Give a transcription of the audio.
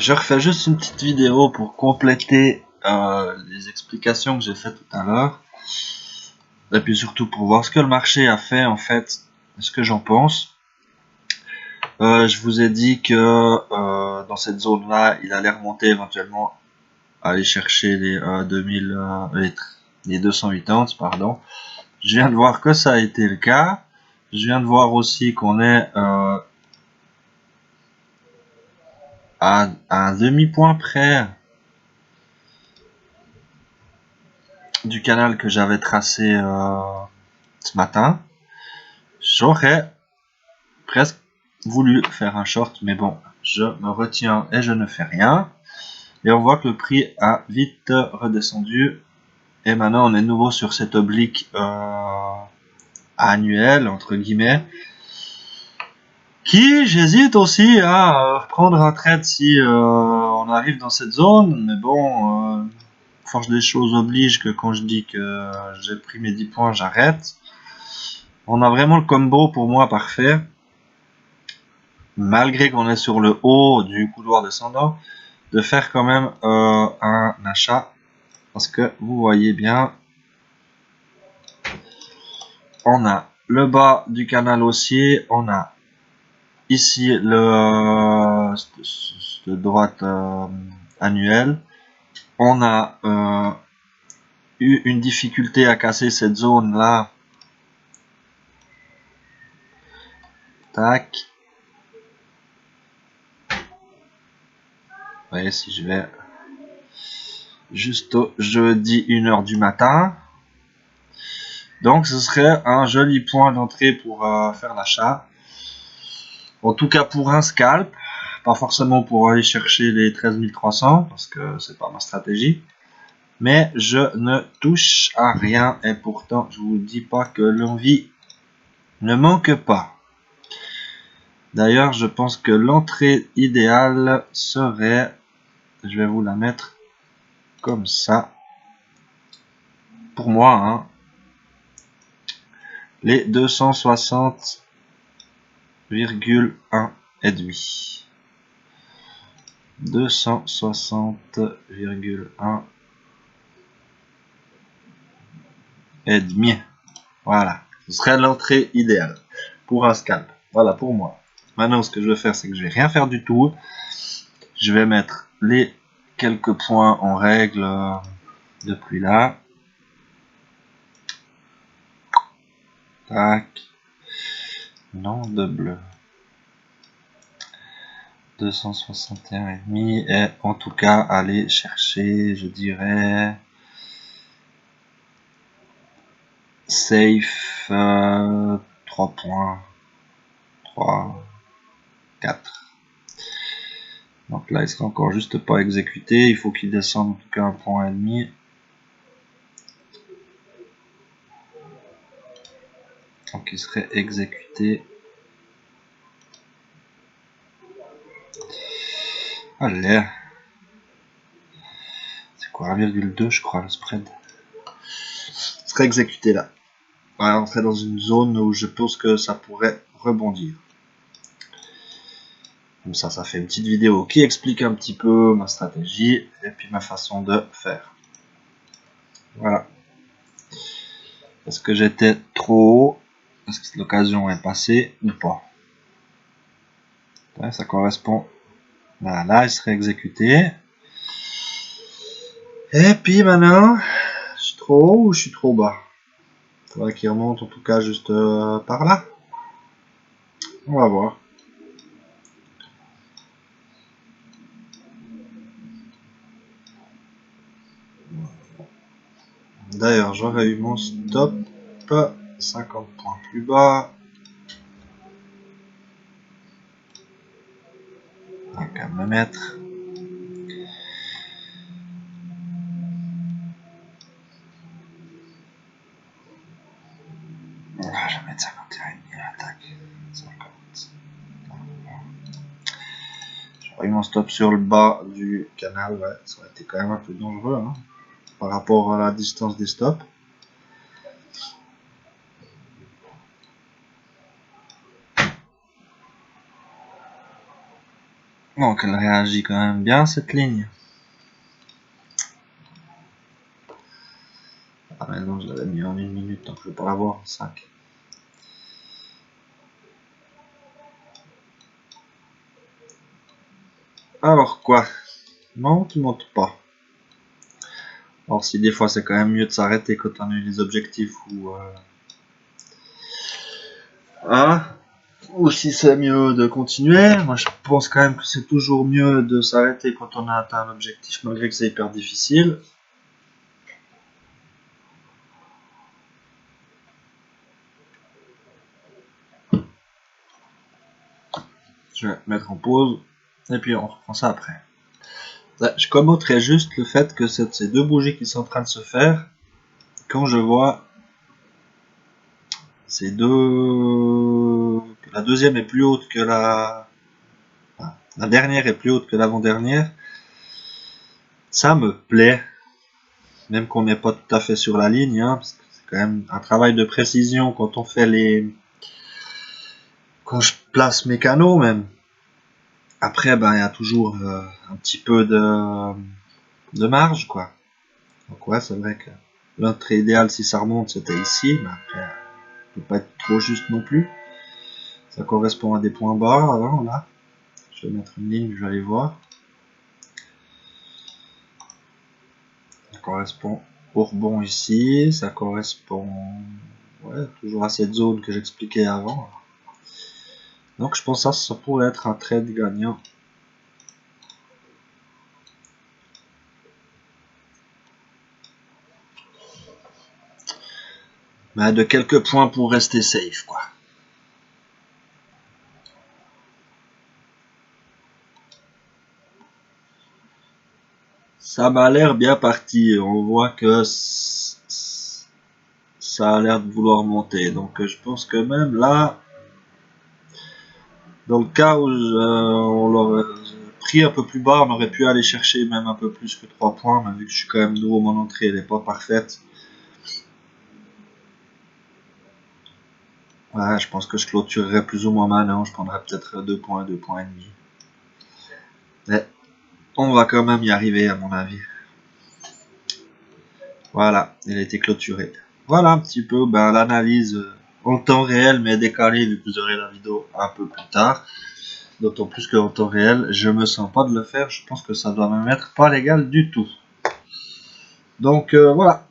je refais juste une petite vidéo pour compléter les explications que j'ai fait tout à l'heure. Et puis surtout pour voir ce que le marché a fait en fait, ce que j'en pense. Je vous ai dit que dans cette zone-là, il allait remonter éventuellement, aller chercher les 280, pardon. Je viens de voir que ça a été le cas. Je viens de voir aussi qu'on est à un demi-point près du canal que j'avais tracé ce matin. J'aurais presque voulu faire un short, mais bon, je me retiens et je ne fais rien. Et on voit que le prix a vite redescendu. Et maintenant, on est de nouveau sur cette oblique annuelle, entre guillemets, qui, j'hésite aussi à reprendre un trade si on arrive dans cette zone. Mais bon, force des choses oblige que quand je dis que j'ai pris mes 10 points, j'arrête. On a vraiment le combo pour moi parfait. Malgré qu'on est sur le haut du couloir descendant, de faire quand même un achat. Parce que vous voyez bien, on a le bas du canal haussier, on a ici le de droite annuelle, on a eu une difficulté à casser cette zone là. Tac. Vous voyez, si je vais juste au jeudi 1h du matin. Donc ce serait un joli point d'entrée pour faire l'achat. En tout cas pour un scalp, pas forcément pour aller chercher les 13 300 parce que c'est pas ma stratégie. Mais je ne touche à rien et pourtant je vous dis pas que l'envie ne manque pas. D'ailleurs je pense que l'entrée idéale serait, je vais vous la mettre comme ça, pour moi, hein, les 260,1 et demi. 260,1 et demi. Voilà, ce serait l'entrée idéale pour un scalp. Voilà pour moi. Maintenant, ce que je vais faire, c'est que je vais rien faire du tout. Je vais mettre les quelques points en règle depuis là. Tac. Non, de bleu. 261,5 et en tout cas aller chercher, je dirais, safe 3 points, 3, 4. Donc là il sera encore juste pas exécuté, il faut qu'il descende en tout cas 1,5 point. Donc il serait exécuté. Allez. C'est quoi, 1,2 je crois le spread. Il serait exécuté là. Voilà, on serait dans une zone où je pense que ça pourrait rebondir. Comme ça fait une petite vidéo qui explique un petit peu ma stratégie et puis ma façon de faire. Voilà. Est-ce que j'étais trop haut? Est-ce que l'occasion est passée ou pas? Ouais, ça correspond. Là, il serait exécuté. Et puis maintenant, je suis trop haut ou je suis trop bas? Il faudrait qu'il remonte en tout cas juste par là. On va voir. D'ailleurs, j'aurais eu mon stop 50 points plus bas. On va quand même me mettre. Ah, je vais mettre 51,5 l'attaque. 50. J'aurais eu mon stop sur le bas du canal, ouais, ça aurait été quand même un peu dangereux hein, par rapport à la distance des stops. Donc elle réagit quand même bien cette ligne. Ah mais non, je l'avais mis en 1 minute, donc je vais pas l'avoir en 5. Alors quoi? Non, tu montes pas. Alors si des fois c'est quand même mieux de s'arrêter quand on a eu les objectifs ou si c'est mieux de continuer. Moi je pense quand même que c'est toujours mieux de s'arrêter quand on a atteint un objectif malgré que c'est hyper difficile. Je vais mettre en pause et puis on reprend ça après. Je commenterai juste le fait que ces deux bougies qui sont en train de se faire, quand je vois ces deux, la deuxième est plus haute que la dernière est plus haute que l'avant-dernière, ça me plaît, même qu'on n'est pas tout à fait sur la ligne, hein, parce que c'est quand même un travail de précision quand on fait quand je place mes canaux même. Après, ben il y a toujours un petit peu de marge, quoi. Donc ouais, c'est vrai que l'entrée idéale si ça remonte c'était ici, mais après ne peut pas être trop juste non plus. Ça correspond à des points bas, là. Je vais mettre une ligne, je vais aller voir. Ça correspond au rebond ici, ça correspond toujours à cette zone que j'expliquais avant. Donc je pense que ça pourrait être un trade gagnant. Mais de quelques points pour rester safe, quoi. Ça m'a l'air bien parti. On voit que ça a l'air de vouloir monter. Donc je pense que même là, dans le cas où on l'aurait pris un peu plus bas, on aurait pu aller chercher même un peu plus que 3 points. Mais vu que je suis quand même nouveau, mon entrée elle n'est pas parfaite. Ouais, je pense que je clôturerai plus ou moins maintenant. Je prendrai peut-être 2 points, 2 points et demi. Mais on va quand même y arriver à mon avis. Voilà, il a été clôturé. Voilà un petit peu l'analyse en temps réel mais décalée vu que vous aurez la vidéo un peu plus tard. D'autant plus qu'en temps réel, je me sens pas de le faire. Je pense que ça doit me mettre pas légal du tout. Donc voilà.